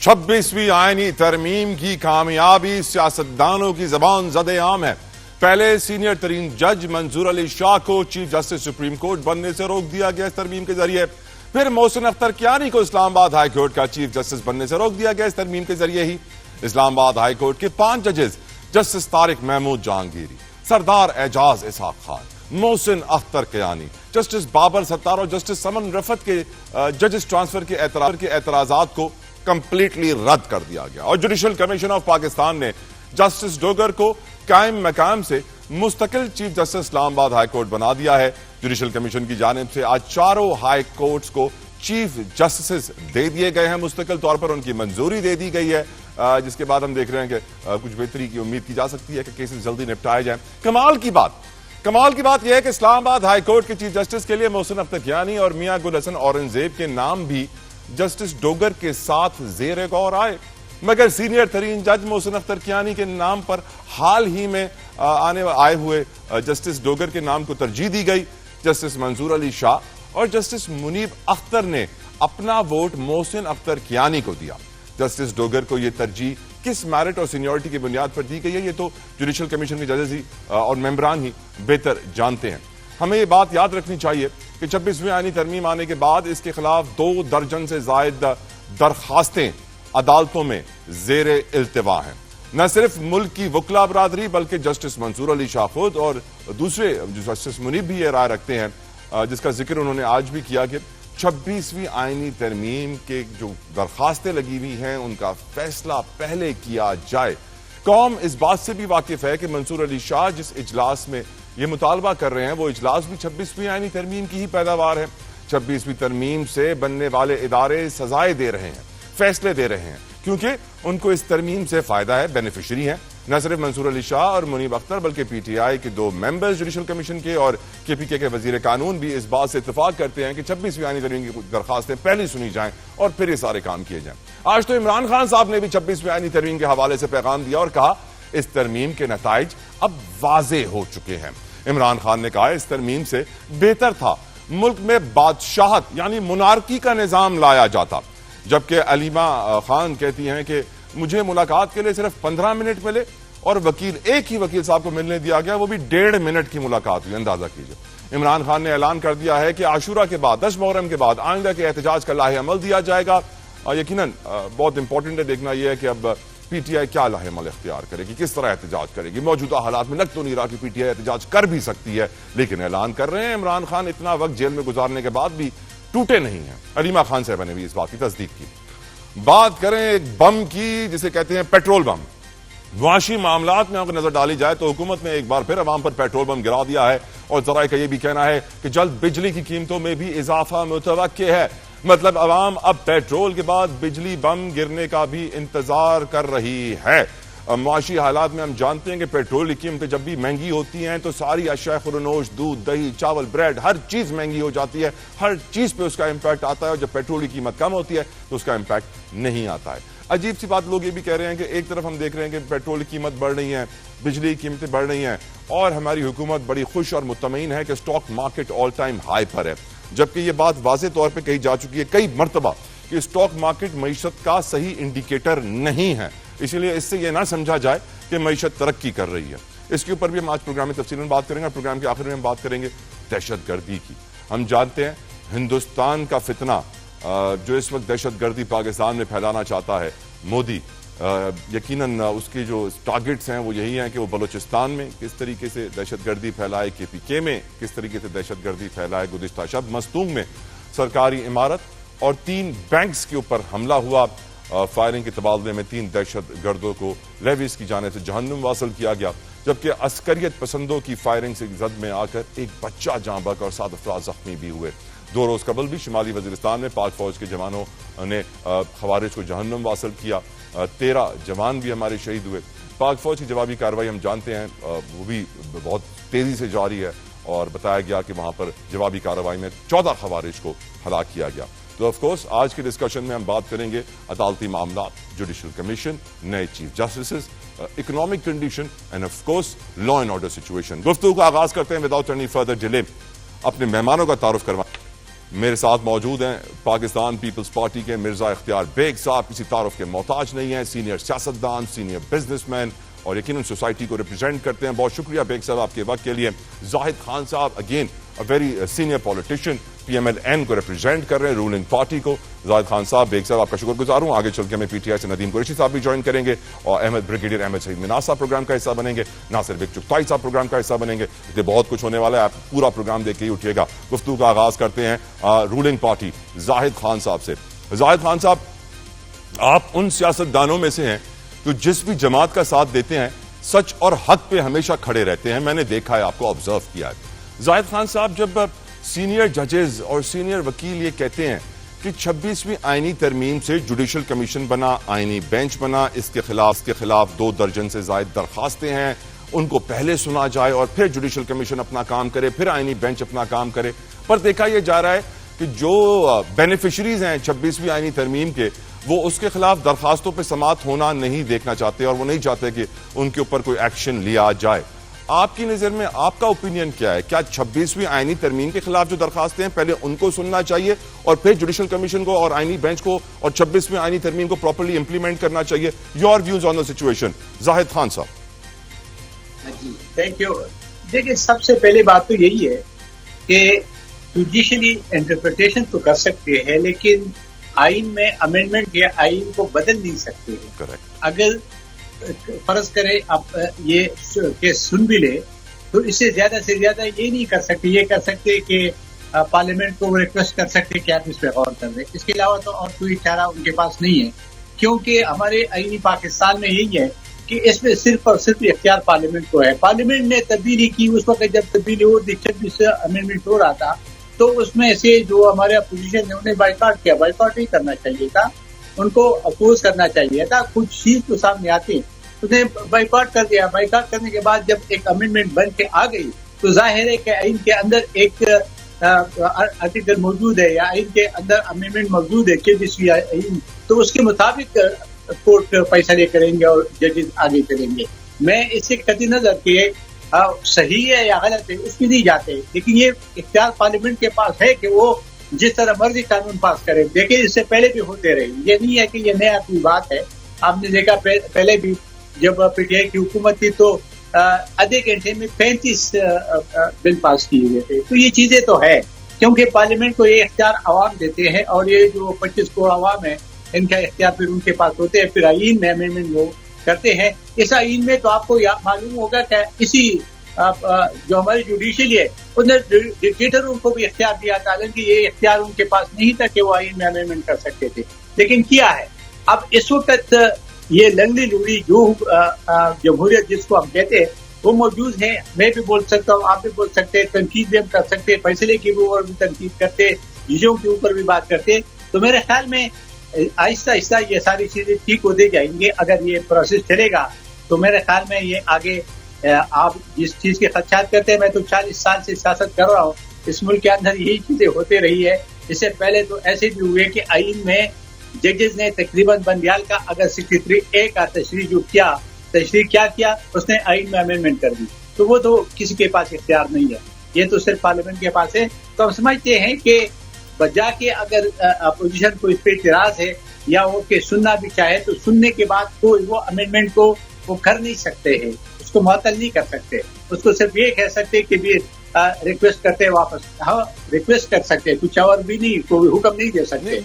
26वीं आईनी तरमीम की कामयाबी सियासतदानों की जबान ज़द-ए-आम है। पहले सीनियर तरीन जज मंजूर अली शाह को चीफ जस्टिस सुप्रीम कोर्ट बनने से रोक दिया गया इस तरमीम के जरिए। फिर मोहसिन अख्तर कियानी को इस्लामाबाद हाई कोर्ट का चीफ जस्टिस बनने से रोक दिया गया इस तरमीम के जरिए ही। इस्लामाबाद हाई कोर्ट के 5 जजेस जस्टिस तारिक महमूद जहांगीरी, सरदार एजाज इसहाक खान, मोहसिन अख्तर कियानी, जस्टिस बाबर सत्तार और जस्टिस समन रफत के जजेस ट्रांसफर के एतराजात को कंप्लीटली रद्द कर दिया गया और जुडिशल कमीशन ऑफ पाकिस्तान ने जस्टिस डोगर को कायम मकाम से मुस्तकिल chief justice Islamabad high court बना दिया है। जुडिशल कमीशन की जानिब से आज चारों हाई कोर्ट्स को चीफ जस्टिस दे दिए गए हैं, मुस्तकिल तौर पर उनकी मंजूरी दे दी गई है, जिसके बाद हम देख रहे हैं कि कुछ बेहतरी की उम्मीद की जा सकती है कि केसेस जल्दी निपटाए जाएं। कमाल की बात यह है कि इस्लामाबाद हाई कोर्ट के चीफ जस्टिस के लिए मोहसिन अख्तर कियानी और मियां गुल हसन औरंगजेब के नाम भी जस्टिस डोगर के साथ ज़ेरे गौर आए, मगर सीनियर तरीन जज मोहसिन अख्तर कियानी के नाम पर हाल ही में आए हुए जस्टिस डोगर के नाम को तरजीह दी गई। जस्टिस मंजूर अली शाह और जस्टिस मुनीब अख्तर ने अपना वोट मोहसिन अख्तर कियानी को दिया। जस्टिस डोगर को यह तरजीह किस मेरिट और सीनियरिटी की बुनियाद पर दी गई है, ये तो जुडिशल कमीशन के जजेस ही और मेंबरान ही बेहतर जानते हैं। हमें ये बात याद रखनी चाहिए कि 26वीं आईनी तरमीम आने के बाद इसके खिलाफ 2 दर्जन से जायद दरखास्तें अदालतों में जेरे इल्तिवा हैं। न सिर्फ मुल्क की वकला बरादरी बल्कि जस्टिस मंसूर अली शाह खुद और दूसरे जस्टिस मुनीब भी ये राय रखते हैं, जिसका जिक्र उन्होंने आज भी किया कि 26वीं आईनी तरमीम के जो दरखास्तें लगी हुई हैं उनका फैसला पहले किया जाए। कौम इस बात से भी वाकिफ है कि मंसूर अली शाह जिस इजलास में ये मुतालबा कर रहे हैं वो इजलास भी 26वीं आईनी तरमीम की ही पैदावार है। 26वीं तरमीम से बनने वाले इदारे सजाएं दे रहे हैं, फैसले दे रहे हैं, क्योंकि उनको इस तरमीम से फायदा है, बेनिफिशरी हैं। न सिर्फ मंसूर अली शाह और मुनीब अख्तर बल्कि पीटीआई के 2 मेंबर्स जुडिशल कमीशन के और केपीके के वजीर कानून भी इस बात से इत्तेफाक करते हैं कि 26वीं आईनी तरमीम की दरखास्तें पहले सुनी जाएं और फिर ये सारे काम किए जाएं। आज तो इमरान खान साहब ने भी 26वीं आईनी तरमीम के हवाले से पैगाम दिया और कहा इस तरमीम के नताइज अब वाजे हो चुके हैं। इमरान खान ने कहा इस तरमीम से बेहतर था मुल्क में बादशाहत यानी मुनारकी का निजाम लाया जाता, जबकि अलीमा खान कहती हैं कि मुझे मुलाकात के लिए सिर्फ 15 मिनट मिले और एक ही वकील साहब को मिलने दिया गया, वो भी 1.5 मिनट की मुलाकात हुई। अंदाजा कीजिए। इमरान खान ने ऐलान कर दिया है कि आशूरा के बाद 10 मुहर्रम के बाद आइंदा के एहतजाज का लाहे अमल दिया जाएगा। यकीनन बहुत इंपॉर्टेंट है देखना यह है कि अब पीटीआई क्या लाहे अमल इख्तियार करेगी, किस तरह एहतजाज करेगी। मौजूदा हालात में लग तो नहीं रहा कि पीटीआई एहतजाज कर भी सकती है, लेकिन ऐलान कर रहे हैं। इमरान खान इतना वक्त जेल में गुजारने के बाद भी टूटे नहीं हैं। अलीमा खान साहब ने भी इस बात की तस्दीक की। बात करें एक बम की जिसे कहते हैं पेट्रोल बम। मुआशी मामलात में अगर नजर डाली जाए तो हुकूमत ने एक बार फिर अवाम पर पेट्रोल बम गिरा दिया है और जराए का यह भी कहना है कि जल्द बिजली की कीमतों में भी इजाफा मुतवक्के है। मतलब अवाम अब पेट्रोल के बाद बिजली बम गिरने का भी इंतजार कर रही है। मुआशी हालात में हम जानते हैं कि पेट्रोल की कीमतें जब भी महंगी होती हैं तो सारी अशिया खुरनोश, दूध, दही, चावल, ब्रेड, हर चीज महंगी हो जाती है। हर चीज पे उसका इंपैक्ट आता है और जब पेट्रोल की कीमत कम होती है तो उसका इंपैक्ट नहीं आता है। अजीब सी बात, लोग ये भी कह रहे हैं कि एक तरफ हम देख रहे हैं कि पेट्रोल की कीमत बढ़ रही है, बिजली की कीमतें बढ़ रही हैं और हमारी हुकूमत बड़ी खुश और मुतमईन है कि stock market all time high पर है, जबकि यह बात वाज़े तौर पर कही जा चुकी है कई मरतबा कि स्टॉक मार्केट मईशत का सही इंडिकेटर नहीं है। इसलिए इससे यह ना समझा जाए कि मईशत तरक्की कर रही है। इसके ऊपर भी हम आज प्रोग्राम में तफसीलन बात करेंगे और प्रोग्राम के आखिर में हम बात करेंगे दहशतगर्दी की। हम जानते हैं हिंदुस्तान का फितना जो इस वक्त दहशतगर्दी पाकिस्तान में फैलाना चाहता है मोदी, यकीनन उसके जो टारगेट्स हैं वो यही हैं कि वो बलूचिस्तान में किस तरीके से दहशतगर्दी फैलाए, केपीके में किस तरीके से दहशतगर्दी फैलाए। गुज़िश्ता शब मस्तूंग में सरकारी इमारत और 3 बैंक्स के ऊपर हमला हुआ। फायरिंग के तबादले में 3 दहशतगर्दों को लेविस की जाने से जहन्नुम वासल किया गया, जबकि अस्करियत पसंदों की फायरिंग से जद में आकर एक बच्चा जाँ बहक और 7 अफराद जख्मी भी हुए। 2 रोज कबल भी शुमाली वजीरिस्तान में पाक फौज के जवानों ने खवारिज को जहन्नुम वासल किया। 13 जवान भी हमारे शहीद हुए। पाक फौज की जवाबी कार्रवाई हम जानते हैं वो भी बहुत तेजी से जारी है और बताया गया कि वहां पर जवाबी कार्रवाई में 14 खवारिज को हलाक किया गया। तो ऑफकोर्स आज के डिस्कशन में हम बात करेंगे अदालती मामलात, जुडिशल कमीशन, नए chief justice, economic condition and of course law and order situation. गुफ्तगू का आगाज करते हैं विदाउट एनी फर्दर डिले। अपने मेहमानों का तारुफ करवा मेरे साथ मौजूद हैं पाकिस्तान पीपल्स पार्टी के मिर्जा इख्तियार बेग साहब, किसी तारुफ के मोहताज नहीं है, सीनियर सियासतदान, सीनियर बिजनेसमैन और यकीनन सोसाइटी को रिप्रेजेंट करते हैं। बहुत शुक्रिया बेग साहब आपके वक्त के लिए। जाहिद खान साहब again a very senior politician, PMLN को रिप्रेजेंट कर रहे हैं, रूलिंग पार्टी को। जाहिद खान साहब, बेग साहब आपका शुक्रगुजार हूं। आगे चल के हमें PTI से नदीम कुरैशी साहब भी ज्वाइन करेंगे और ब्रिगेडियर अहमद सईद मिनाज साहब प्रोग्राम का हिस्सा बनेंगे, नासिर बिग चुगताई साहब प्रोग्राम का हिस्सा बनेंगे। इसलिए बहुत कुछ होने वाला है, आप पूरा प्रोग्राम देख के ही उठिएगा। गुफ्तगू का आगाज करते हैं रूलिंग पार्टी जाहिद खान साहब से। जाहिद खान साहब, आप उन सियासतदानों में से हैं जो जिस भी जमात का साथ देते हैं सच और हक पे हमेशा खड़े रहते हैं। मैंने देखा है, आपको ऑब्जर्व किया है। जाहिद खान साहब, जब सीनियर जजेस और सीनियर वकील ये कहते हैं कि 26वीं आईनी तरमीम से जुडिशल कमीशन बना, आईनी बेंच बना, इसके खिलाफ 2 दर्जन से ज्यादा दरखास्तें हैं, उनको पहले सुना जाए और फिर जुडिशल कमीशन अपना काम करे, फिर आईनी बेंच अपना काम करे। पर देखा यह जा रहा है कि जो बेनिफिशरीज हैं 26वीं आईनी तरमीम के, वो उसके खिलाफ दरखास्तों पर समाअत होना नहीं देखना चाहते और वो नहीं चाहते कि उनके ऊपर कोई एक्शन लिया जाए। आपकी नजर में आपका ओपिनियन क्या है? क्या 26वीं आईनी तरमीम के खिलाफ जो दरखास्तें हैं पहले उनको सुनना चाहिए और फिर जुडिशल कमीशन को और आईनी बेंच को और 26वीं आईनी तरमीम को प्रॉपर्ली इंप्लीमेंट करना चाहिए? Your views on the situation, Zahid Khan साहब। जी, थैंक यू। देखिए, सबसे पहले बात तो यही है कि जुडिशली इंटरप्रिटेशन तो कर सकते हैं, लेकिन आईन में अमेंडमेंट या आईन को बदल नहीं सकते हैं। करेक्ट। अगर फर्ज करें आप ये केस सुन भी ले तो इससे ज्यादा से ज्यादा ये नहीं कर सकते, ये कर सकते कि पार्लियामेंट को रिक्वेस्ट कर सकते कि आप इस पर गौर कर रहे। इसके अलावा तो और कोई चारा उनके पास नहीं है, क्योंकि हमारे आईनी पाकिस्तान में यही है कि इसमें सिर्फ और सिर्फ इख्तियार पार्लियामेंट को है। पार्लियामेंट ने तब्दीली की, उस वक्त जब तब्दीली हो 26 अमेंडमेंट हो रहा था, तो उसमें से जो हमारे अपोजिशन ने उन्हें बाइकआउट किया। बाइकआउट नहीं करना चाहिए था, उनको अपोज करना चाहिए था। कुछ चीज तो सामने आती, उसने बाइकआउट कर दिया। बाइकआउट करने के बाद जब एक अमेंडमेंट बन के आ गई तो जाहिर है कि आइन के अंदर एक आर्टिकल मौजूद है या आइन के अंदर अमेंडमेंट मौजूद है 26वीं आइन, तो उसके मुताबिक कोर्ट फैसले करेंगे और जजेस आगे चलेंगे। मैं इससे कतई नजर के सही है या गलत है उसमें नहीं जाते, लेकिन ये इख्तियार पार्लियामेंट के पास है कि वो जिस तरह मर्जी कानून पास करे। देखिए, इससे पहले भी होते रहे, ये नहीं है कि ये नया कोई बात है। आपने देखा पहले भी जब PTI की हुकूमत थी तो आधे घंटे में 35 बिल पास किए गए थे। तो ये चीजें तो है, क्योंकि पार्लियामेंट को ये इख्तियार अवाम देते हैं और ये जो 25 करोड़ अवाम है इनका इख्तियार फिर उनके पास होते हैं। फिर आईन में अमेंडमेंट वो करते हैं। इस आईन में तो आपको मालूम होगा कि इसी जो हमारी जुडिशली है उन्हें डिक्टेटरों को भी इख्तियार दिया था, हालांकि ये इख्तियार उनके पास नहीं था कि वो आईन में अमेंडमेंट कर सकते थे, लेकिन किया है। अब इस वक्त ये लंगड़ी लूड़ी जो जमहूरियत जिसको हम कहते हैं वो मौजूद है। मैं भी बोल सकता हूँ, आप भी बोल सकते हैं, तनकीद भी हम कर सकते हैं, फैसले के ऊपर भी तनकीद करते, चीजों के ऊपर भी बात करते। तो मेरे ख्याल में आहिस्ता आहिस्ता ये सारी चीजें ठीक होते जाएंगे। अगर ये प्रोसेस चलेगा तो मेरे ख्याल में ये आगे आप जिस चीज के खदशात करते हैं, मैं तो 40 साल से सियासत कर रहा हूँ, इस मुल्क के अंदर यही चीजें होते रही है। इससे पहले तो ऐसे भी हुए कि आईन में जजेस ने तकरीबन बंदियाल का अगर 63A का तशरीह क्या किया, उसने आईन में अमेंडमेंट कर दी, तो वो तो किसी के पास इख्तियार नहीं है, ये तो सिर्फ पार्लियामेंट के पास है। तो हम समझते हैं कि बजा के अगर अपोजिशन को इस पे इतराज है या वो के सुनना भी चाहे तो सुनने के बाद कोई वो अमेंडमेंट को वो कर नहीं सकते हैं, उसको मुअत्तल नहीं कर सकते। उसको सिर्फ ये कह सकते कि भी रिक्वेस्ट करते हैं वापस। हाँ, रिक्वेस्ट कर सकते हैं, कुछ और भी नहीं, कोई हुक्म नहीं दे सकते।